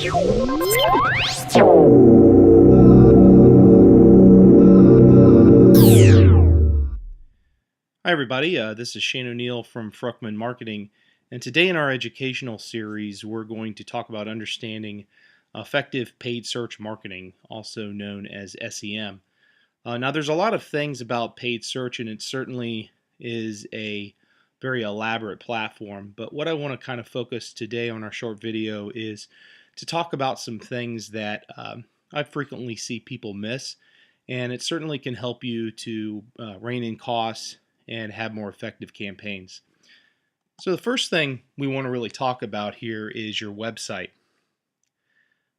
Hi everybody, this is Shane O'Neill from Fruchtman Marketing, and today in our educational series we're going to talk about understanding effective paid search marketing, also known as SEM. Now there's a lot of things about paid search, and it certainly is a very elaborate platform, but what I want to kind of focus today on our short video is to talk about some things that I frequently see people miss, and it certainly can help you to rein in costs and have more effective campaigns. So the first thing we want to really talk about here is your website.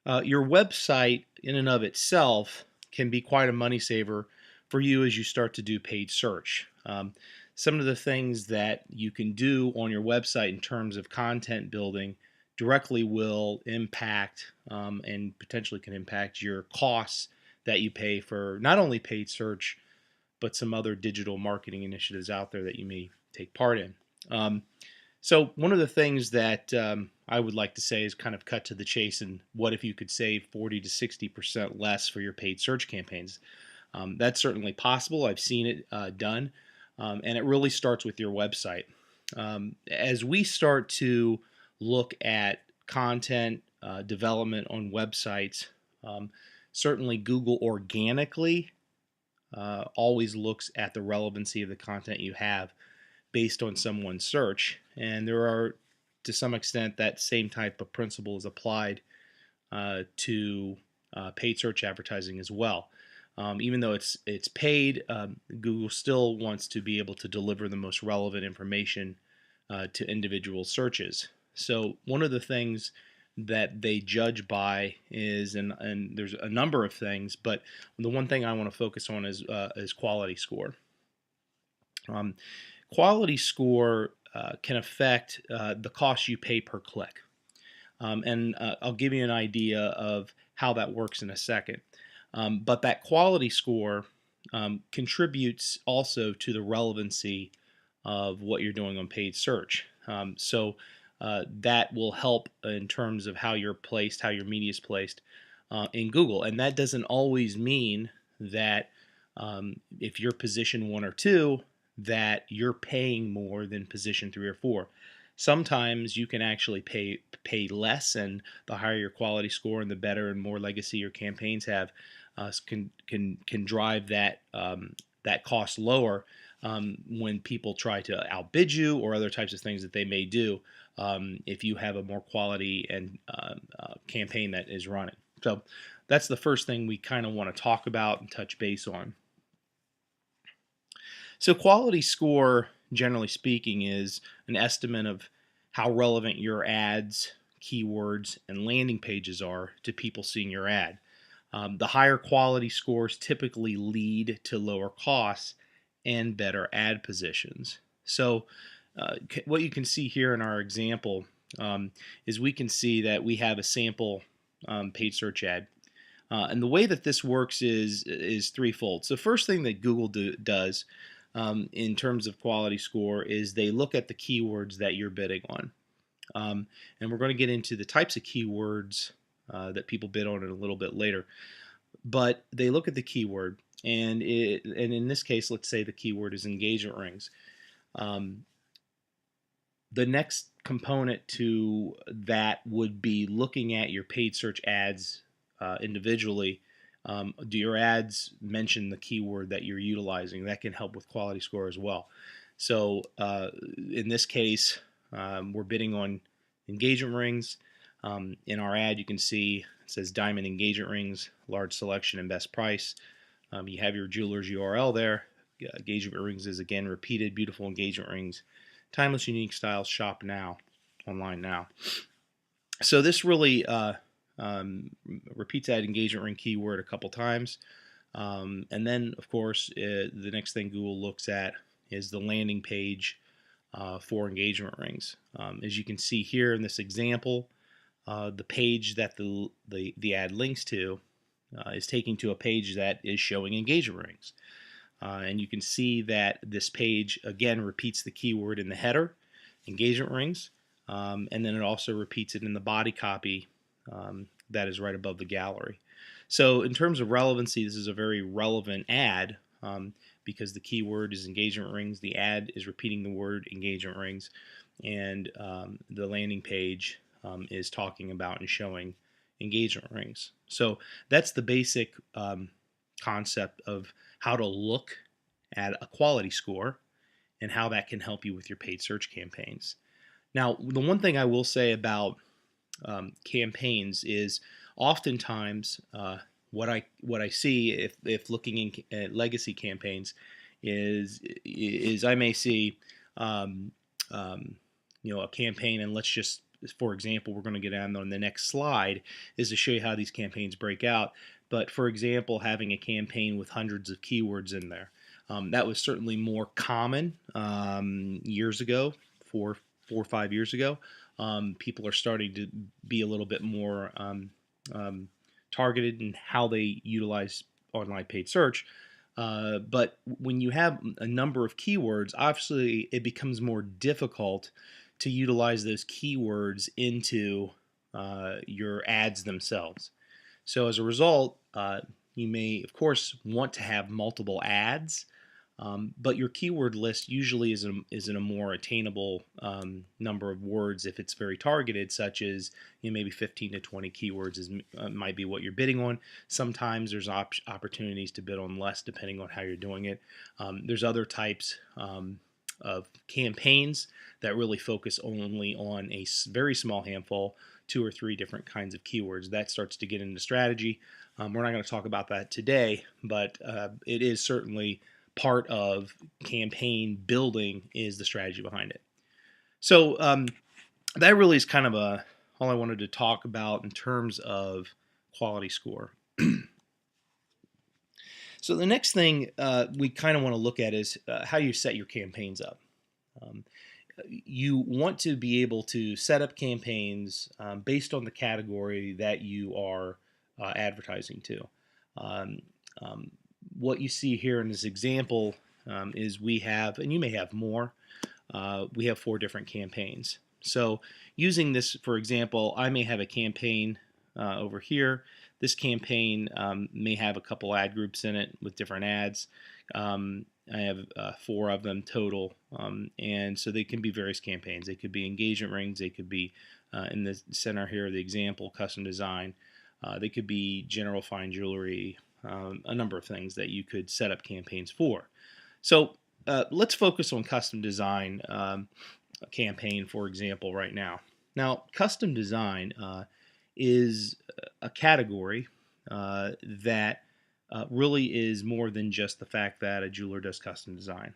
Your website in and of itself can be quite a money saver for you as you start to do paid search. Some of the things that you can do on your website in terms of content building directly will impact and potentially can impact your costs that you pay for not only paid search but some other digital marketing initiatives out there that you may take part in. So one of the things that I would like to say is kind of cut to the chase, and what if you could save 40 to 60% less for your paid search campaigns? That's certainly possible. I've seen it done, and it really starts with your website. As we start to look at content development on websites, certainly Google organically always looks at the relevancy of the content you have based on someone's search, and there are, to some extent, that same type of principle is applied to paid search advertising as well. Even though it's paid, Google still wants to be able to deliver the most relevant information to individual searches. So one of the things that they judge by is, and there's a number of things, but the one thing I want to focus on is quality score. Quality score can affect the cost you pay per click, and I'll give you an idea of how that works in a second. But that quality score contributes also to the relevancy of what you're doing on paid search. So that will help in terms of how you're placed, how your media is placed in Google. And that doesn't always mean that if you're position 1 or 2, that you're paying more than position 3 or 4. Sometimes you can actually pay less, and the higher your quality score and the better and more legacy your campaigns have, can drive that that cost lower when people try to outbid you or other types of things that they may do if you have a more quality and campaign that is running. So that's the first thing we kind of want to talk about and touch base on. So quality score, generally speaking, is an estimate of how relevant your ads, keywords, and landing pages are to people seeing your ad. The higher quality scores typically lead to lower costs and better ad positions. So what you can see here in our example is we can see that we have a sample paid search ad. And the way that this works is threefold. So first thing that Google does in terms of quality score is they look at the keywords that you're bidding on. And we're going to get into the types of keywords that people bid on it a little bit later. But they look at the keyword, and in this case, let's say the keyword is engagement rings. The next component to that would be looking at your paid search ads individually. Do your ads mention the keyword that you're utilizing? That can help with quality score as well. So in this case, we're bidding on engagement rings. In our ad, you can see it says diamond engagement rings, large selection and best price. You have your jeweler's URL there. Engagement rings is again repeated, beautiful engagement rings, timeless, unique styles, shop now, online now. So this really repeats that engagement ring keyword a couple times. And then, of course, the next thing Google looks at is the landing page for engagement rings. As you can see here in this example, the page that the ad links to is taking to a page that is showing engagement rings. And you can see that this page, again, repeats the keyword in the header, engagement rings, and then it also repeats it in the body copy that is right above the gallery. So in terms of relevancy, this is a very relevant ad because the keyword is engagement rings. The ad is repeating the word engagement rings, and the landing page is talking about and showing engagement rings. So that's the basic concept of how to look at a quality score and how that can help you with your paid search campaigns. Now, the one thing I will say about campaigns is oftentimes what I see if looking at legacy campaigns is I may see um, um, a campaign, and let's just, for example, we're going to get on the next slide is to show you how these campaigns break out. But for example, having a campaign with hundreds of keywords in there, that was certainly more common years ago, four or 5 years ago. People are starting to be a little bit more um, targeted in how they utilize online paid search. But when you have a number of keywords, obviously it becomes more difficult to utilize those keywords into your ads themselves. So as a result, you may, of course, want to have multiple ads, but your keyword list usually is in a more attainable number of words if it's very targeted, such as maybe 15 to 20 keywords might be what you're bidding on. Sometimes there's opportunities to bid on less depending on how you're doing it. There's other types of campaigns that really focus only on a very small handful, 2 or 3 different kinds of keywords. That starts to get into strategy. We're not going to talk about that today, but it is certainly part of campaign building is the strategy behind it. So that really is kind of all I wanted to talk about in terms of quality score. So the next thing we kind of want to look at is how you set your campaigns up. You want to be able to set up campaigns based on the category that you are advertising to. Um, um, what you see here in this example is we have, and you may have more, we have 4 different campaigns. So using this, for example, I may have a campaign over here. This campaign may have a couple ad groups in it with different ads. I have 4 of them total, and so they can be various campaigns. They could be engagement rings. They could be in the center here, the example, custom design. They could be general fine jewelry, a number of things that you could set up campaigns for. So let's focus on custom design campaign, for example, right now. Now, custom design is a category that really is more than just the fact that a jeweler does custom design.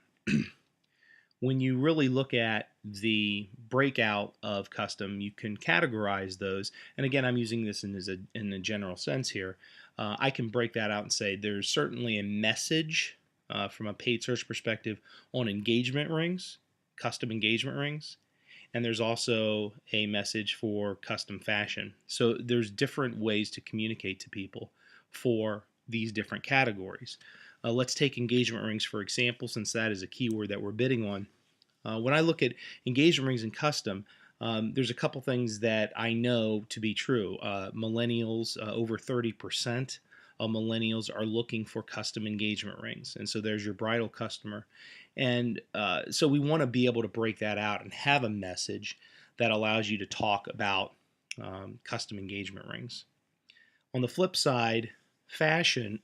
When you really look at the breakout of custom, you can categorize those. And again, I'm using this in a general sense here. I can break that out and say there's certainly a message from a paid search perspective on engagement rings, custom engagement rings, and there's also a message for custom fashion. So there's different ways to communicate to people for these different categories. Let's take engagement rings for example, since that is a keyword that we're bidding on. When I look at engagement rings and custom, there's a couple things that I know to be true. Millennials, over 30% of millennials are looking for custom engagement rings. And so there's your bridal customer. And so we want to be able to break that out and have a message that allows you to talk about custom engagement rings. On the flip side, fashion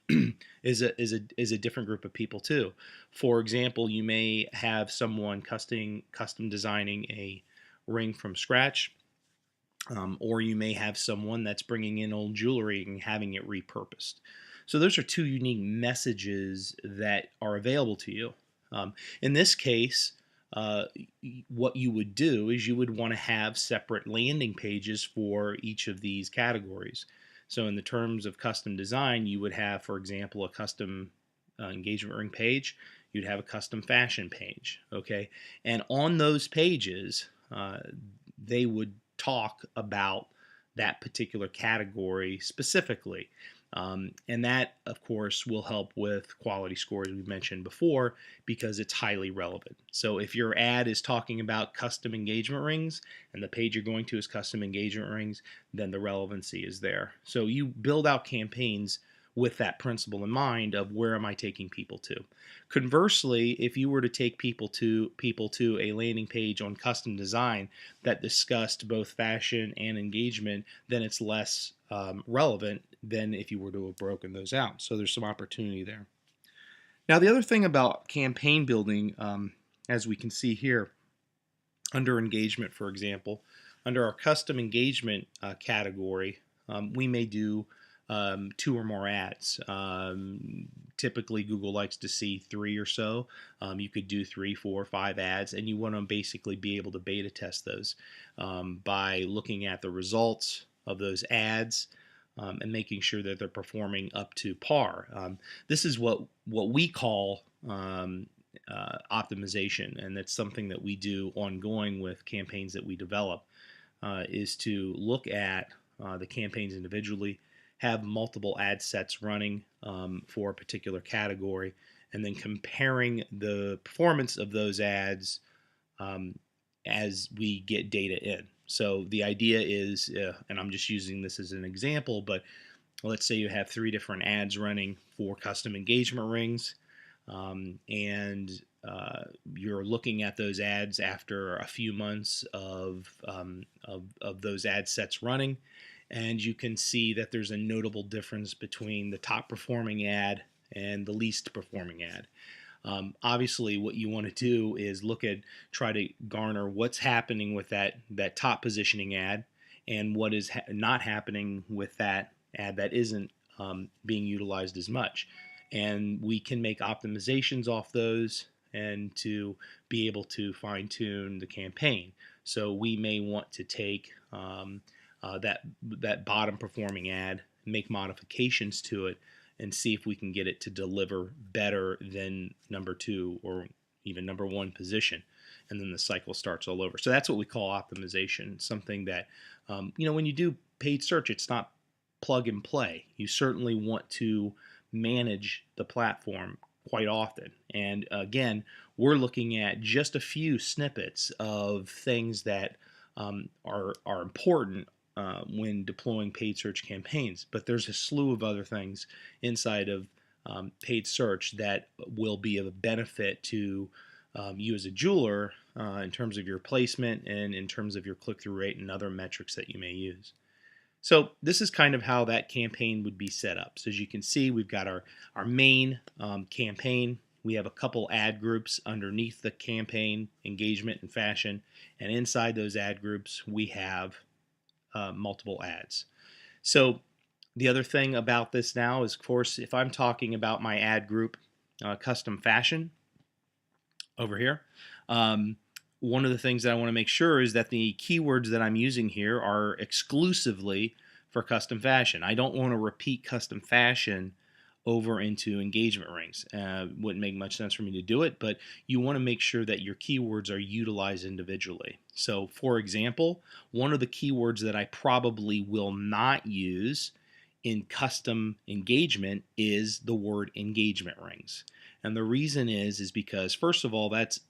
is a different group of people too. For example, you may have someone custom designing a ring from scratch, or you may have someone that's bringing in old jewelry and having it repurposed. So those are 2 unique messages that are available to you. In this case, what you would do is you would want to have separate landing pages for each of these categories. So in the terms of custom design, you would have, for example, a custom engagement ring page. You'd have a custom fashion page, okay? And on those pages, they would talk about that particular category specifically. And that, of course, will help with quality scores we mentioned before because it's highly relevant. So if your ad is talking about custom engagement rings and the page you're going to is custom engagement rings, then the relevancy is there. So you build out campaigns with that principle in mind of where am I taking people to. Conversely, if you were to take people to a landing page on custom design that discussed both fashion and engagement, then it's less relevant than if you were to have broken those out. So there's some opportunity there. Now, the other thing about campaign building, as we can see here, under engagement, for example, under our custom engagement category, we may do 2 or more ads. Typically, Google likes to see 3 or so. You could do 3, 4, 5 ads, and you want to basically be able to beta test those by looking at the results of those ads and making sure that they're performing up to par. This is what we call optimization, and that's something that we do ongoing with campaigns that we develop, is to look at the campaigns individually, have multiple ad sets running for a particular category, and then comparing the performance of those ads as we get data in. So the idea is, and I'm just using this as an example, but let's say you have 3 different ads running for custom engagement rings, and you're looking at those ads after a few months of those ad sets running, and you can see that there's a notable difference between the top performing ad and the least performing ad. Obviously, what you want to do is try to garner what's happening with that top positioning ad and what is not happening with that ad that isn't being utilized as much. And we can make optimizations off those and to be able to fine tune the campaign. So we may want to take that bottom performing ad, make modifications to it, and see if we can get it to deliver better than number 2 or even number 1 position, and then the cycle starts all over. So that's what we call optimization. Something that when you do paid search, it's not plug and play. You certainly want to manage the platform quite often. And again, we're looking at just a few snippets of things that are important when deploying paid search campaigns, but there's a slew of other things inside of paid search that will be of a benefit to you as a jeweler in terms of your placement and in terms of your click-through rate and other metrics that you may use. So this is kind of how that campaign would be set up. So as you can see, we've got our main campaign. We have a couple ad groups underneath the campaign, engagement and fashion, and inside those ad groups we have multiple ads. So the other thing about this now is, of course, if I'm talking about my ad group, custom fashion, over here, one of the things that I want to make sure is that the keywords that I'm using here are exclusively for custom fashion. I don't want to repeat custom fashion over into engagement rings. Wouldn't make much sense for me to do it, but you want to make sure that your keywords are utilized individually. So for example, one of the keywords that I probably will not use in custom engagement is the word engagement rings. And the reason is because, first of all, that's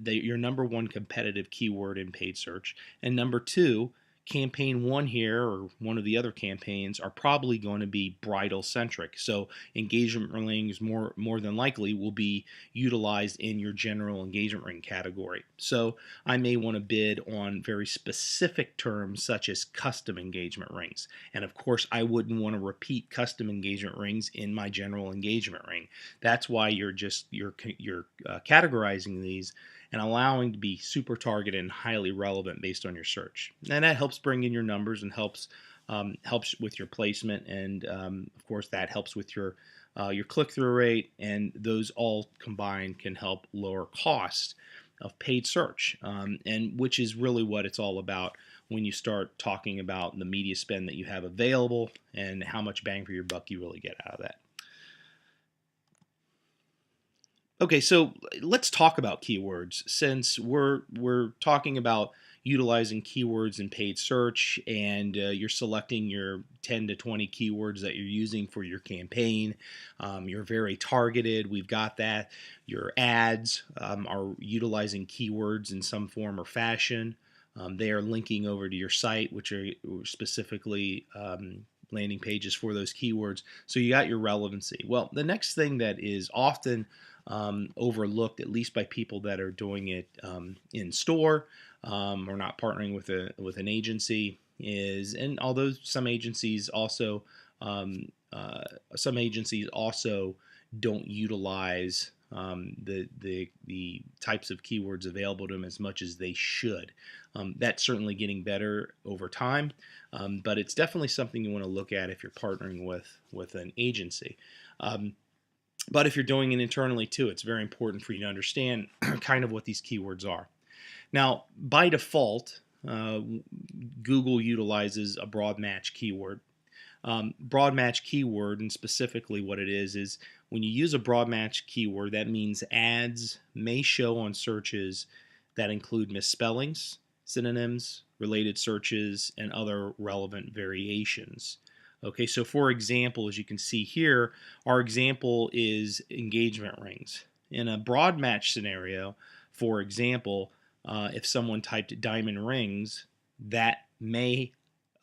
your number 1 competitive keyword in paid search. And number 2, campaign 1 here, or one of the other campaigns, are probably going to be bridal centric. So engagement rings more than likely will be utilized in your general engagement ring category. So I may want to bid on very specific terms such as custom engagement rings. And of course, I wouldn't want to repeat custom engagement rings in my general engagement ring. That's why you're categorizing these and allowing to be super targeted and highly relevant based on your search. And that helps bring in your numbers and helps with your placement, and of course that helps with your click-through rate, and those all combined can help lower costs of paid search, and which is really what it's all about when you start talking about the media spend that you have available and how much bang for your buck you really get out of that. Okay, so let's talk about keywords, since we're talking about utilizing keywords in paid search, and you're selecting your 10 to 20 keywords that you're using for your campaign. You're very targeted. We've got that. Your ads are utilizing keywords in some form or fashion. They are linking over to your site, which are specifically landing pages for those keywords. So you got your relevancy. Well, the next thing that is often overlooked, at least by people that are doing it in store or not partnering with an agency, is, and although some agencies also don't utilize the types of keywords available to them as much as they should. That's certainly getting better over time, but it's definitely something you want to look at if you're partnering with an agency. But if you're doing it internally too, it's very important for you to understand kind of what these keywords are. Now, by default, Google utilizes a broad match keyword. Broad match keyword, and specifically what it is when you use a broad match keyword, that means ads may show on searches that include misspellings, synonyms, related searches, and other relevant variations. Okay, so for example, as you can see here, our example is engagement rings. In a broad match scenario, for example, if someone typed diamond rings, that may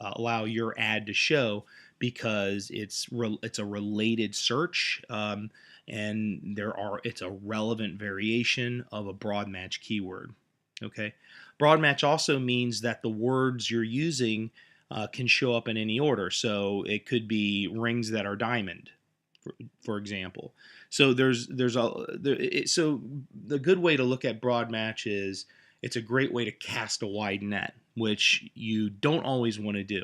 allow your ad to show because it's a related search, and it's a relevant variation of a broad match keyword. Okay, broad match also means that the words you're using can show up in any order. So it could be rings that are diamond, for example. So so the good way to look at broad match is it's a great way to cast a wide net, which you don't always want to do.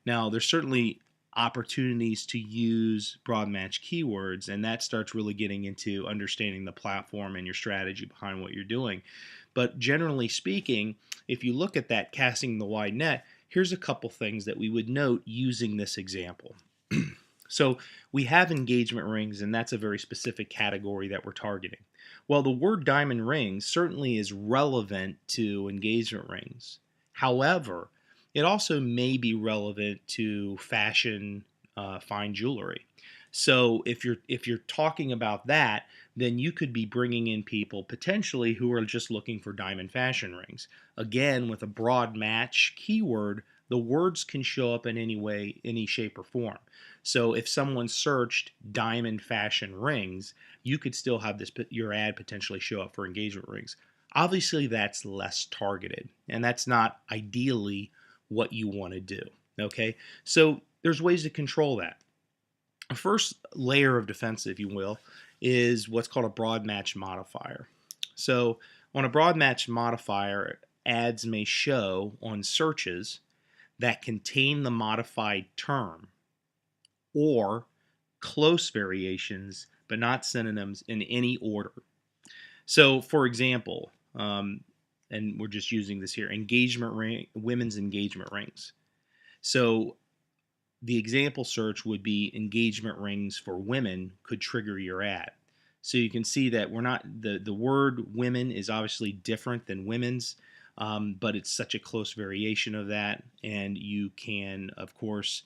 Now, there's certainly opportunities to use broad match keywords, and that starts really getting into understanding the platform and your strategy behind what you're doing. But generally speaking, if you look at that casting the wide net, here's a couple things that we would note using this example. So we have engagement rings, and that's a very specific category that we're targeting. Well, the word diamond rings certainly is relevant to engagement rings. However, it also may be relevant to fashion, fine jewelry. So if you're talking about that, then you could be bringing in people potentially who are just looking for diamond fashion rings. Again, with a broad match keyword, the words can show up in any way, any shape or form. So if someone searched diamond fashion rings, you could still have your ad potentially show up for engagement rings. Obviously, that's less targeted, and that's not ideally what you want to do. Okay, so there's ways to control that. A first layer of defense, if you will, is what's called a broad match modifier. So on a broad match modifier, ads may show on searches that contain the modified term or close variations, but not synonyms in any order. So, for example, and we're just using this here, women's engagement rings. So the example search would be engagement rings for women could trigger your ad. So you can see that we're not, the word women is obviously different than women's, but it's such a close variation of that, and you can, of course,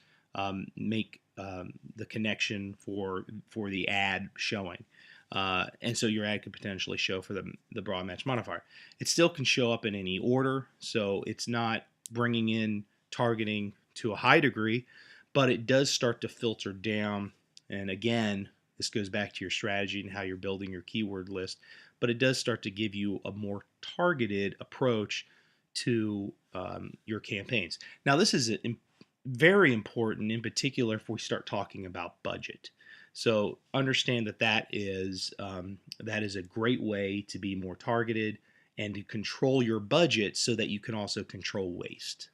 make the connection for the ad showing. And so your ad could potentially show for the broad match modifier. It still can show up in any order, so it's not bringing in targeting to a high degree, but it does start to filter down. And again, this goes back to your strategy and how you're building your keyword list, but it does start to give you a more targeted approach to your campaigns. Now, this is very important, in particular if we start talking about budget. So understand that is a great way to be more targeted and to control your budget so that you can also control waste.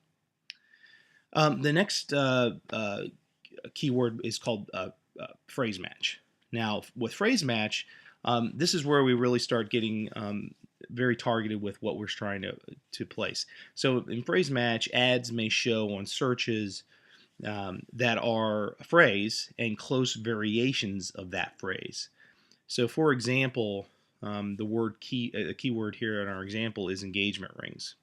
The next keyword is called phrase match. Now, with phrase match, this is where we really start getting very targeted with what we're trying to place. So in phrase match, ads may show on searches that are a phrase and close variations of that phrase. So for example, the keyword here in our example is engagement rings.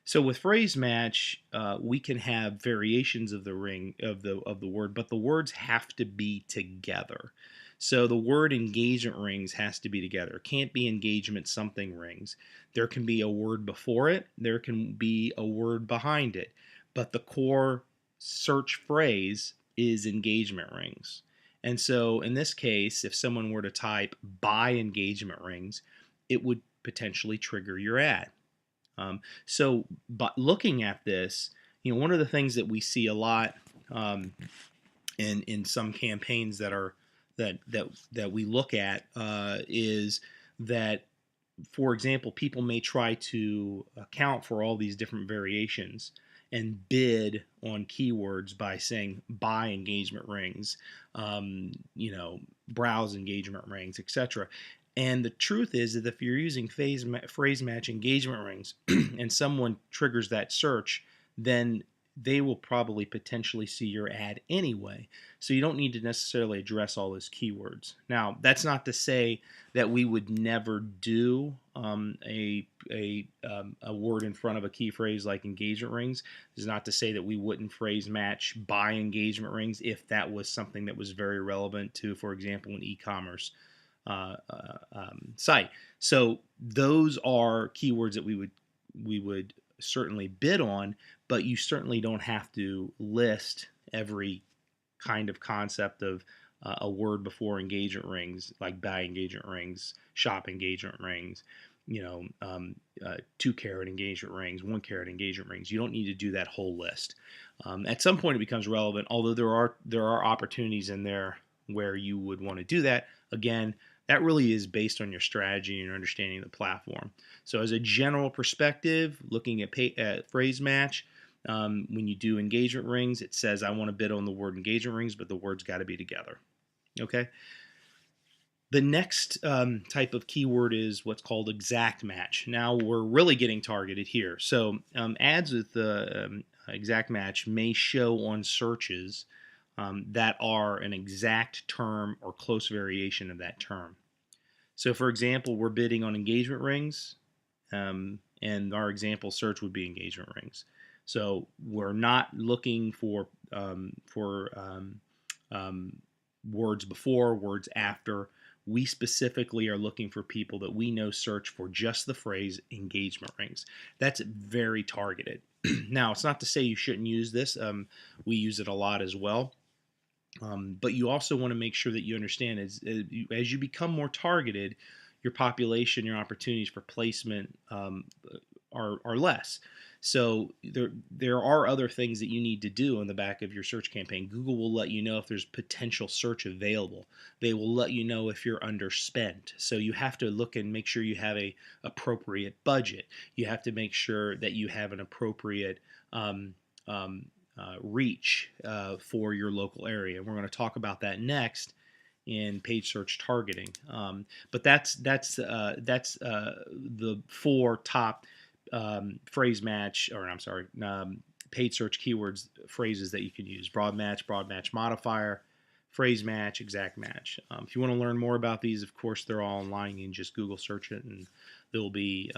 So with phrase match, we can have variations of the ring of the word, but the words have to be together. So the word engagement rings has to be together. It can't be engagement something rings. There can be a word before it. There can be a word behind it, but the core search phrase is engagement rings. And so in this case, if someone were to type buy engagement rings, it would potentially trigger your ad. So, but looking at this, one of the things that we see a lot um, in some campaigns that are that we look at is that, for example, people may try to account for all these different variations and bid on keywords by saying buy engagement rings, browse engagement rings, etc. And the truth is that if you're using phrase match engagement rings and someone triggers that search, then they will probably potentially see your ad anyway. So you don't need to necessarily address all those keywords. Now, that's not to say that we would never do a word in front of a key phrase like engagement rings. It's not to say that we wouldn't phrase match buy engagement rings if that was something that was very relevant to, for example, an e-commerce site. So those are keywords that we would certainly bid on, but you certainly don't have to list every kind of concept of a word before engagement rings, like buy engagement rings, shop engagement rings, 2-carat engagement rings, 1-carat engagement rings. You don't need to do that whole list. At some point, it becomes relevant, although there are opportunities in there where you would want to do that. Again, that really is based on your strategy and your understanding of the platform. So as a general perspective, looking at phrase match, when you do engagement rings, it says I want to bid on the word engagement rings, but the words got to be together. Okay. The next type of keyword is what's called exact match. Now we're really getting targeted here. So ads with the exact match may show on searches that are an exact term or close variation of that term. So for example, we're bidding on engagement rings, and our example search would be engagement rings. So we're not looking for words before, words after. We specifically are looking for people that we know search for just the phrase engagement rings. That's very targeted. Now, it's not to say you shouldn't use this. We use it a lot as well. But you also want to make sure that you understand as you become more targeted, your population, your opportunities for placement are less. So there are other things that you need to do in the back of your search campaign. Google will let you know if there's potential search available. They will let you know if you're underspent. So you have to look and make sure you have a appropriate budget. You have to make sure that you have an appropriate reach for your local area. We're going to talk about that next in page search targeting. But that's the 4 top phrase match, or I'm sorry, paid search keywords phrases that you can use: broad match modifier, phrase match, exact match. If you want to learn more about these, of course, they're all online. You can just Google search it, and there will be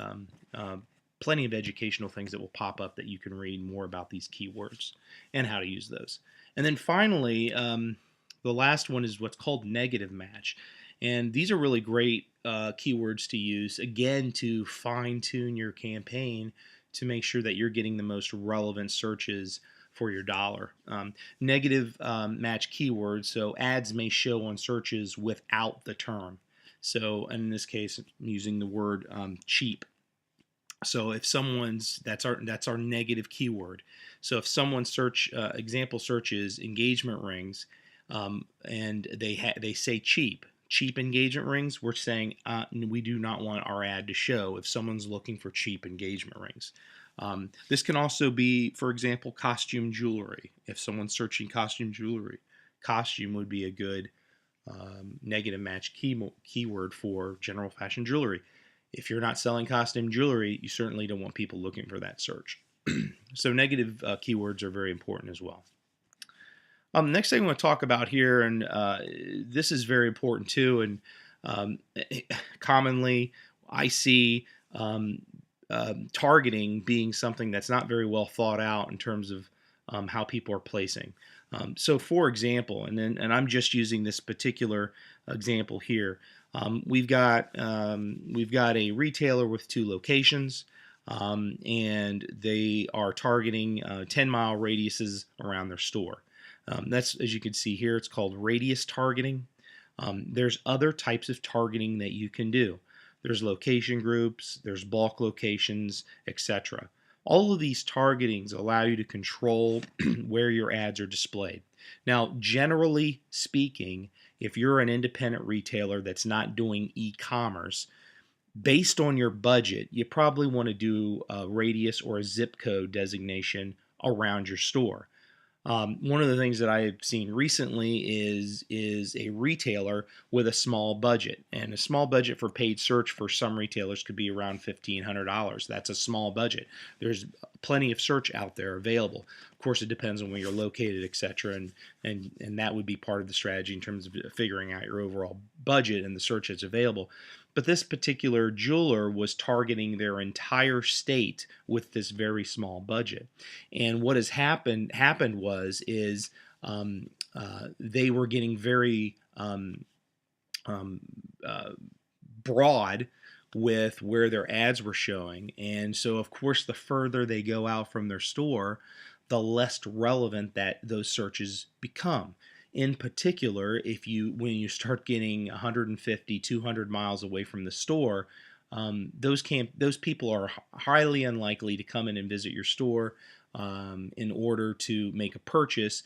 plenty of educational things that will pop up that you can read more about these keywords and how to use those. And then finally, the last one is what's called negative match. And these are really great keywords to use, again, to fine-tune your campaign to make sure that you're getting the most relevant searches for your dollar. Negative match keywords, so ads may show on searches without the term. So in this case, I'm using the word cheap. So if someone's that's our negative keyword. So if someone example searches engagement rings, and they say cheap engagement rings, we're saying we do not want our ad to show if someone's looking for cheap engagement rings. This can also be, for example, costume jewelry. If someone's searching costume jewelry, costume would be a good negative match keyword for general fashion jewelry. If you're not selling costume jewelry, you certainly don't want people looking for that search. So negative keywords are very important as well. Next thing I want to talk about here, and this is very important too, and commonly I see targeting being something that's not very well thought out in terms of how people are placing. So, for example, and I'm just using this particular example here. We've got a retailer with 2 locations, and they are targeting 10-mile radiuses around their store. That's, as you can see here, it's called radius targeting. There's other types of targeting that you can do. There's location groups, there's bulk locations, etc. All of these targetings allow you to control where your ads are displayed. Now, generally speaking, if you're an independent retailer that's not doing e-commerce, based on your budget, you probably want to do a radius or a zip code designation around your store. One of the things that I've seen recently is a retailer with a small budget, and a small budget for paid search for some retailers could be around $1,500. That's a small budget. There's plenty of search out there available. Of course, it depends on where you're located, etc., and that would be part of the strategy in terms of figuring out your overall budget and the search that's available. But this particular jeweler was targeting their entire state with this very small budget. And what has happened was is they were getting very um, uh, broad with where their ads were showing. And so, of course, the further they go out from their store, the less relevant that those searches become. In particular, when you start getting 150, 200 miles away from the store, those people are highly unlikely to come in and visit your store in order to make a purchase.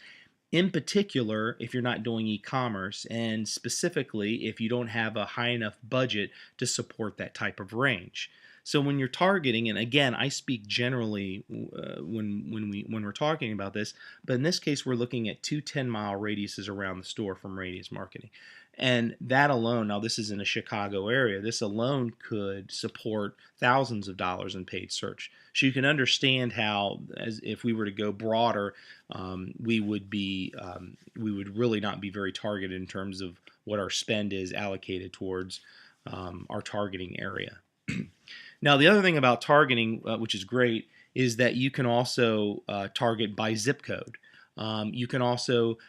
In particular, if you're not doing e-commerce, and specifically if you don't have a high enough budget to support that type of range. So when you're targeting, and again, I speak generally when we're talking about this, but in this case, we're looking at 2 10-mile radiuses around the store from radius marketing. And that alone, now this is in a Chicago area, this alone could support thousands of dollars in paid search. So you can understand how, as if we were to go broader, we would really not be very targeted in terms of what our spend is allocated towards our targeting area. Now, the other thing about targeting, which is great, is that you can also target by zip code. You can also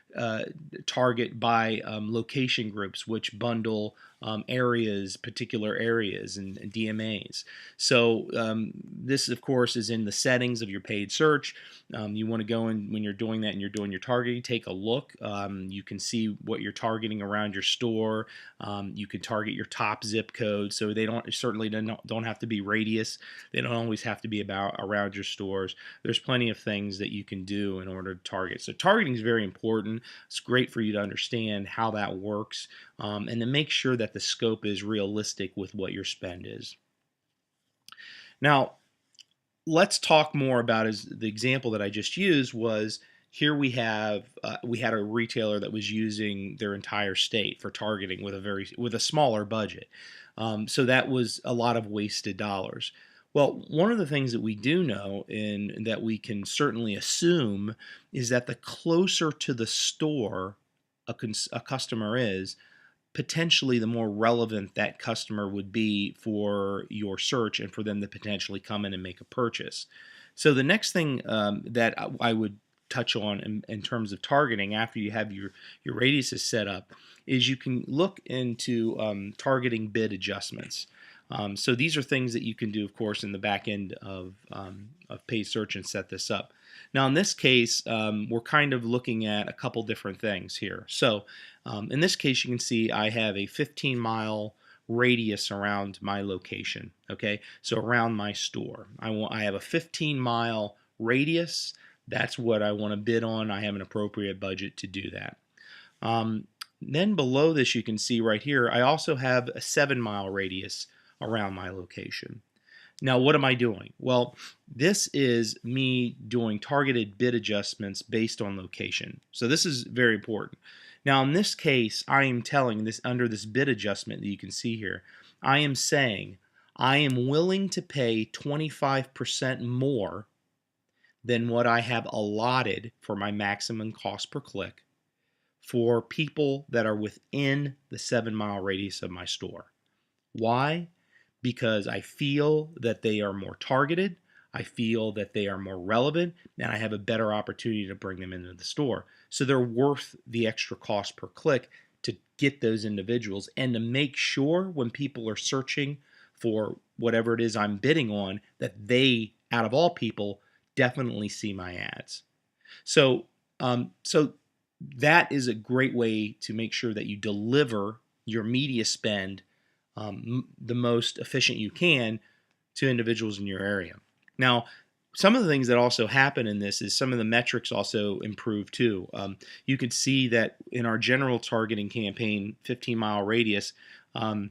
target by location groups, which bundle particular areas, and DMAs. So this, of course, is in the settings of your paid search. You want to go in when you're doing that and you're doing your targeting, take a look. You can see what you're targeting around your store. You can target your top zip code, so they certainly don't have to be radius. They don't always have to be around your stores. There's plenty of things that you can do in order to target. So targeting is very important. It's great for you to understand how that works, and to make sure that the scope is realistic with what your spend is. Now, let's talk more about the example that I just used was here we had a retailer that was using their entire state for targeting with a smaller budget. So that was a lot of wasted dollars. Well, one of the things that we do know and that we can certainly assume is that the closer to the store a customer is, potentially the more relevant that customer would be for your search and for them to potentially come in and make a purchase. So the next thing that I would touch on in terms of targeting after you have your radiuses set up is you can look into targeting bid adjustments. So these are things that you can do, of course, in the back end of paid search and set this up. Now, in this case, we're kind of looking at a couple different things here. So in this case, you can see I have a 15-mile radius around my location. Okay, so around my store, I have a 15-mile radius. That's what I want to bid on. I have an appropriate budget to do that. Then below this, you can see right here, I also have a 7-mile radius around my location. Now, what am I doing? Well, this is me doing targeted bid adjustments based on location. So this is very important. Now, in this case, I am telling this under this bid adjustment that you can see here, I am saying I am willing to pay 25% more than what I have allotted for my maximum cost per click for people that are within the 7-mile radius of my store. Why? because I feel that they are more targeted, I feel that they are more relevant, and I have a better opportunity to bring them into the store. So they're worth the extra cost per click to get those individuals and to make sure when people are searching for whatever it is I'm bidding on that they, out of all people, definitely see my ads. So, so that is a great way to make sure that you deliver your media spend the most efficient you can to individuals in your area. Now, some of the things that also happen in this is some of the metrics also improve too. You could see that in our general targeting campaign, 15-mile radius, um,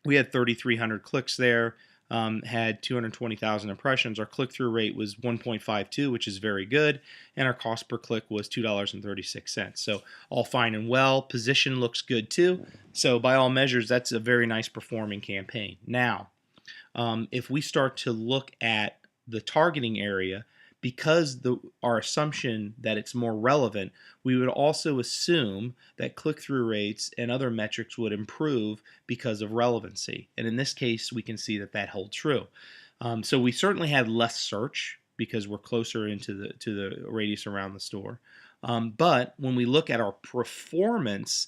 we had 3,300 clicks there, had 220,000 impressions. Our click-through rate was 1.52, which is very good, and our cost per click was $2.36. So all fine and well. Position looks good too. So by all measures, that's a very nice performing campaign. Now, if we start to look at the targeting area, because our assumption that it's more relevant, we would also assume that click-through rates and other metrics would improve because of relevancy. And in this case, we can see that that holds true. So we certainly had less search because we're closer into the radius around the store. But when we look at our performance,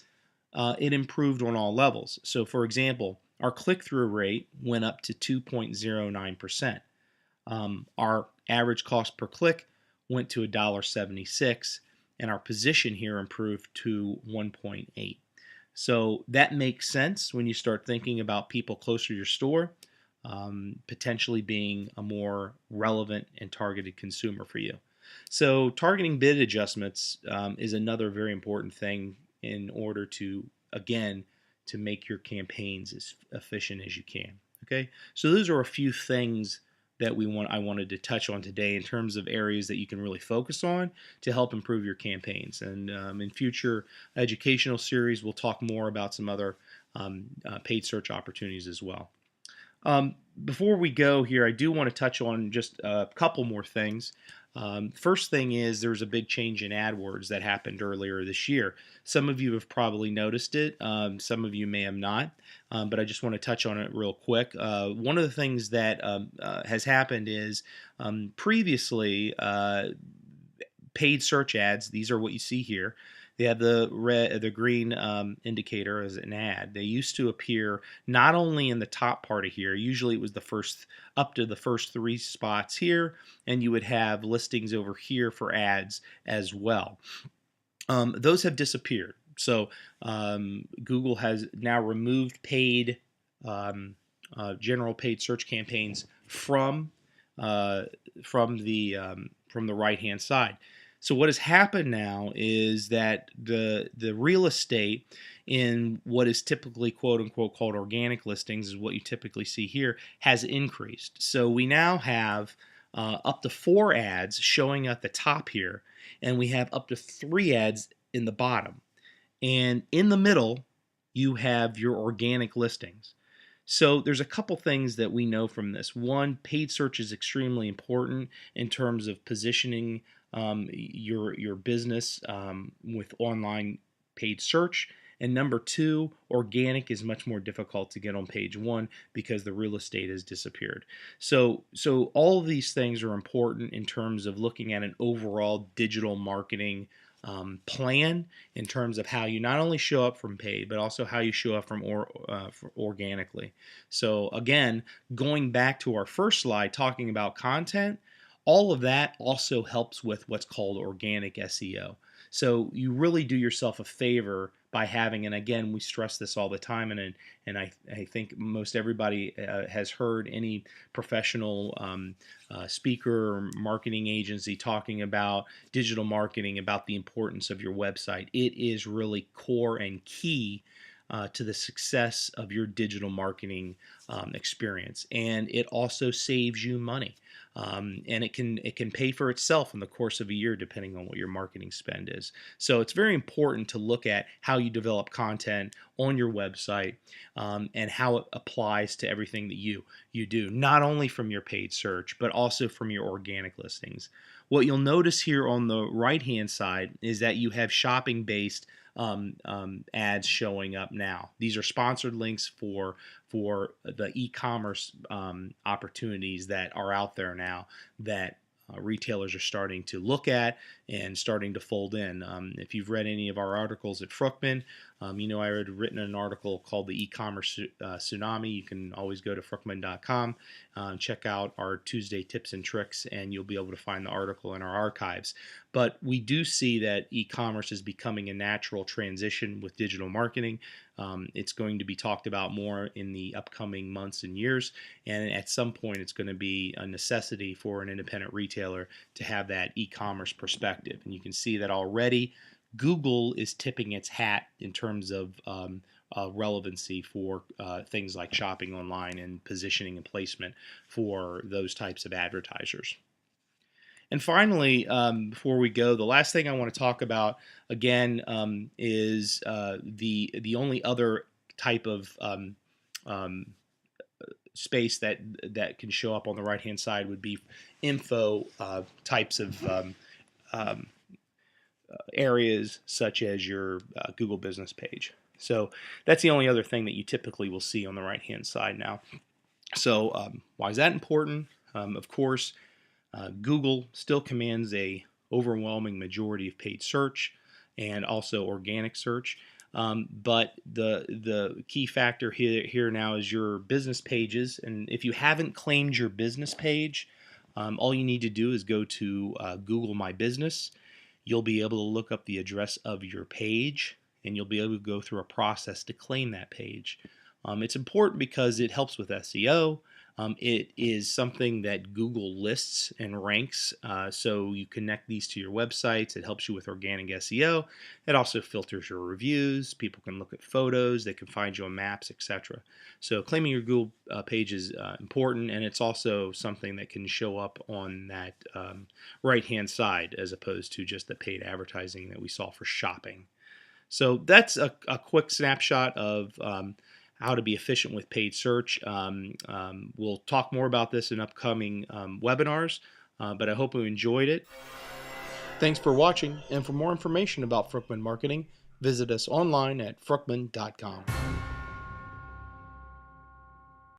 it improved on all levels. So for example, our click-through rate went up to 2.09%. Our average cost per click went to $1.76, and our position here improved to 1.8. So that makes sense when you start thinking about people closer to your store, potentially being a more relevant and targeted consumer for you. So targeting bid adjustments is another very important thing in order to, again, to make your campaigns as efficient as you can. Okay, so those are a few things that I wanted to touch on today in terms of areas that you can really focus on to help improve your campaigns. And in future educational series, we'll talk more about some other paid search opportunities as well. Before we go here, I do want to touch on just a couple more things. First thing is there's a big change in AdWords that happened earlier this year. Some of you have probably noticed it. Some of you may have not, but I just want to touch on it real quick. One of the things that has happened is previously paid search ads, these are what you see here. They have the green indicator as an ad. They used to appear not only in the top part of here. Usually it was the first up to the first 3 spots here, and you would have listings over here for ads as well. Those have disappeared. So Google has now removed paid general paid search campaigns from the right-hand side. So what has happened now is that the real estate in what is typically quote unquote called organic listings is what you typically see here has increased. So we now have up to 4 ads showing at the top here, and we have up to 3 ads in the bottom. And in the middle, you have your organic listings. So there's a couple things that we know from this. One, paid search is extremely important in terms of positioning your business with online paid search. And number 2, organic is much more difficult to get on page 1 because the real estate has disappeared. So all of these things are important in terms of looking at an overall digital marketing plan in terms of how you not only show up from paid, but also how you show up from organically. So again, going back to our first slide talking about content, all of that also helps with what's called organic SEO. So you really do yourself a favor by having, and again, we stress this all the time, and I think most everybody has heard any professional speaker or marketing agency talking about digital marketing, about the importance of your website. It is really core and key to the success of your digital marketing experience, and it also saves you money. And it can pay for itself in the course of a year depending on what your marketing spend is. So it's very important to look at how you develop content on your website and how it applies to everything that you do, not only from your paid search, but also from your organic listings. what you'll notice here on the right hand side is that you have shopping based ads showing up now. These are sponsored links for the e-commerce opportunities that are out there now that retailers are starting to look at and starting to fold in. If you've read any of our articles at Fruchtman, you know I had written an article called the e-commerce tsunami. You can always go to fruchtman.com, check out our Tuesday tips and tricks, and you'll be able to find the article in our archives. But we do see that e-commerce is becoming a natural transition with digital marketing. It's going to be talked about more in the upcoming months and years, and at some point it's going to be a necessity for an independent retailer to have that e-commerce perspective. And you can see that already Google is tipping its hat in terms of relevancy for things like shopping online and positioning and placement for those types of advertisers. And finally, before we go, the last thing I want to talk about again is the only other type of space that can show up on the right hand side would be info types of areas such as your Google business page. So that's the only other thing that you typically will see on the right hand side now. So why is that important? Of course, Google still commands a overwhelming majority of paid search and also organic search. But the key factor here now is your business pages. And if you haven't claimed your business page, all you need to do is go to Google My Business. You'll be able to look up the address of your page, and you'll be able to go through a process to claim that page. It's important because it helps with SEO. It is something that Google lists and ranks, so you connect these to your websites. It helps you with organic SEO. It also filters your reviews. People can look at photos. They can find you on maps, etc. So claiming your Google page is important, and it's also something that can show up on that right-hand side as opposed to just the paid advertising that we saw for shopping. So that's a quick snapshot of how to be efficient with paid search. We'll talk more about this in upcoming webinars, but I hope you enjoyed it. Thanks for watching, and for more information about Fruchtman Marketing, visit us online at fruchtman.com.